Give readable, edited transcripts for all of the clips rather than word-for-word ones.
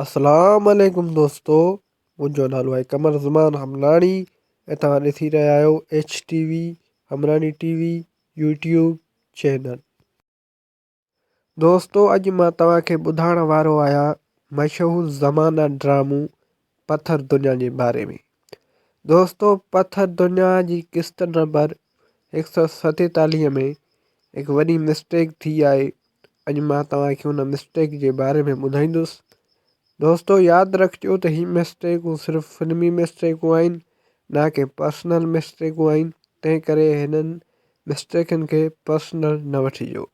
अस्सलाम वालेकुम दोस्तों, मुंहिंजो नालो आहे कमर ज़मान हमलाणी ऐं तव्हां ॾिसी रहिया आहियो HTV हमलाणी TV यूट्यूब चैनल। दोस्तों, अॼु मां तव्हांखे ॿुधाइण वारो आहियां मशहूरु ज़माना ड्रामो पत्थर दुनिया जे बारे में। दोस्तों, पत्थर दुनिया जी किस्त नंबर 147 में हिकु वॾी मिस्टेक थी आहे। अॼु मां तव्हांखे हुन मिस्टेक जे बारे में ॿुधाईंदुसि। दोस्तों, यादि रखिजो त ही मिस्टेकूं सिर्फ़ु फिल्मी मिस्टेकूं आहिनि, ना कि पर्सनल मिस्टेकूं आहिनि। तंहिं करे हिननि मिस्टेकनि खे पर्सनल न वठिजो।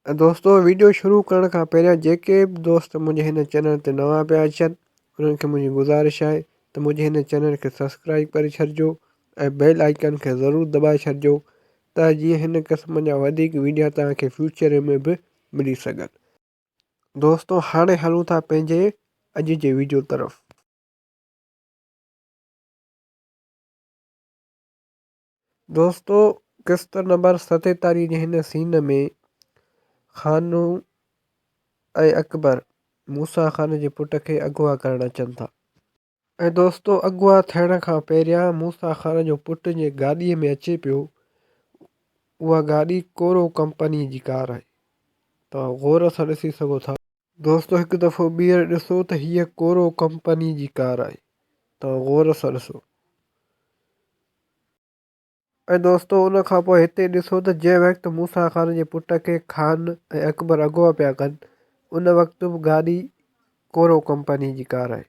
ऐं दोस्तों, वीडियो शुरू करण खां पहिरियां जेके बि दोस्त मुंहिंजे हिन चैनल ते नवां पिया अचनि, उन्हनि खे मुंहिंजी गुज़ारिश आहे त मुंहिंजे हिन चैनल खे सब्सक्राइब करे छॾिजो ऐं बेल आइकन खे ज़रूरु दॿाए छॾिजो त जीअं हिन क़िस्म जा वधीक वीडियो तव्हांखे फ्यूचर में बि मिली सघनि। दोस्तों, हाणे हलूं था पंहिंजे अॼु जे वीडियो तरफ़। दोस्तों, किस्त नंबर 47 जे हिन सीन में खानू ऐं अकबर मूसा ख़ान जे पुट खे अगवा करणु अचनि था। ऐं दोस्तों, अगवा थियण खां पहिरियां मूसा ख़ान जो पुट जे गाॾीअ में अचे पियो। उहा गाॾी कोरो कंपनी जी कार आहे, तव्हां गौर सां ॾिसी सघो था। दोस्तों, हिकु दफ़ो ॿीहर ॾिसो त हीअ कोरो कंपनी जी कार आहे, तव्हां गौर सां ॾिसो। ऐं दोस्तों, उन खां पोइ हिते ॾिसो त जंहिं वक़्तु मूसा ख़ान जे पुट खे खान ऐं अकबर अगवा पिया कनि, उन वक़्तु बि गाॾी कोरो कंपनी जी कार आहे।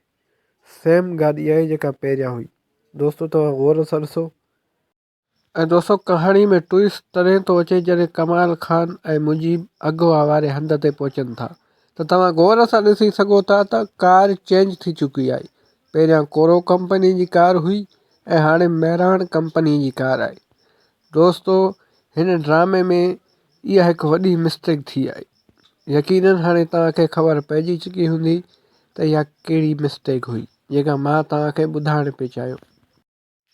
सेम गाॾी आहे जेका पहिरियां हुई। दोस्तों, तव्हां गौर सां ॾिसो। ऐं दोस्तों, कहाणी में ट्विस्ट तॾहिं थो अचे जॾहिं कमाल खान ऐं मुजीब अगवा वारे हंध ते पहुचनि था, त तव्हां गौर सां ॾिसी सघो था त कार चेंज थी चुकी आहे। पहिरियां कोरो कंपनी जी कार हुई ऐं हाणे मेहरान कंपनी जी कार आहे। दोस्तों, हिन ड्रामे में इहा हिकु वॾी मिस्टेक थी आहे। यकीनन हाणे तव्हांखे ख़बर पइजी चुकी हूंदी त इहा कहिड़ी मिस्टेक हुई जेका मां तव्हांखे ॿुधाइण पियो चाहियो।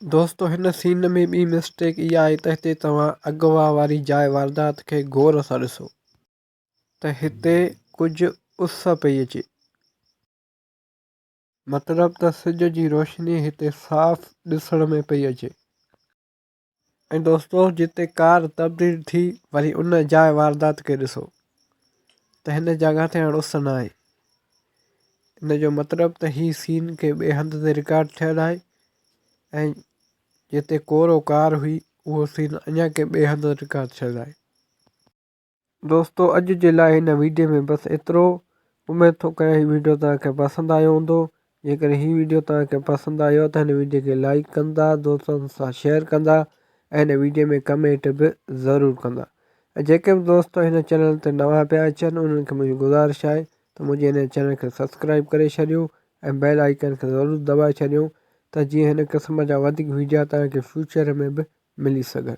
दोस्तों, हिन सीन में ॿी मिस्टेक इहा आहे त हिते तव्हां अगवा वारी जाइ वारदात खे गौर सां ॾिसो त हिते कुझु उस पई अचे, मतिलबु त सिज जी रोशनी हिते साफ़ ॾिसण में पई अचे। ऐं दोस्तों, जिते कार तब्दील थी वरी उन जाइ वारदात खे ॾिसो त हिन जॻह ते हाणे उस न आहे। इन जो मतिलबु त हीअ सीन खे ॿिए हंध ते रिकॉर्ड थियलु आहे ऐं जिते कोरो कार हुई उहो सीन अञा के ॿिए हंधि रिकॉर्ड थियलु आहे। दोस्तों, अॼु जे लाइ हिन वीडियो में बसि एतिरो। उमेदु थो कयां हीउ वीडियो तव्हांखे पसंदि आयो हूंदो। जेकर हीउ वीडियो तव्हांखे पसंदि आयो त हिन वीडियो खे लाइक कंदा, दोस्तनि सां शेयर कंदा ऐं हिन वीडियो में कमेंट बि ज़रूरु कंदा। ऐं जेके बि दोस्त हिन चैनल ते नवां पिया अचनि, उन्हनि खे मुंहिंजी गुज़ारिश आहे त मुंहिंजे हिन चैनल खे सब्सक्राइब करे छॾियो ऐं बेल आइकन खे ज़रूरु दॿाए छॾियो त जीअं हिन क़िस्म जा वधीक वीडियो तव्हांखे फ्यूचर में बि मिली सघनि।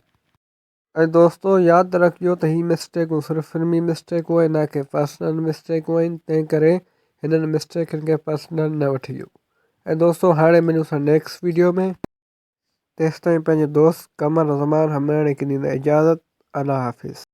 ऐं दोस्तों, यादि रखिजो त हीअ मिस्टेकूं सिर्फ़ु फिल्मी मिस्टेकूं आहिनि, ना कि पर्सनल मिस्टेकूं आहिनि। तंहिं करे हिननि मिस्टेकनि खे पर्सनल न वठिजो। ऐं दोस्तों, हाणे मिलूं नेक्स्ट वीडियो में। तेसिताईं पंहिंजे दोस्त कमर ज़मान हमलाणी खे ॾींदा इजाज़त। अल्लाह हाफ़िज़।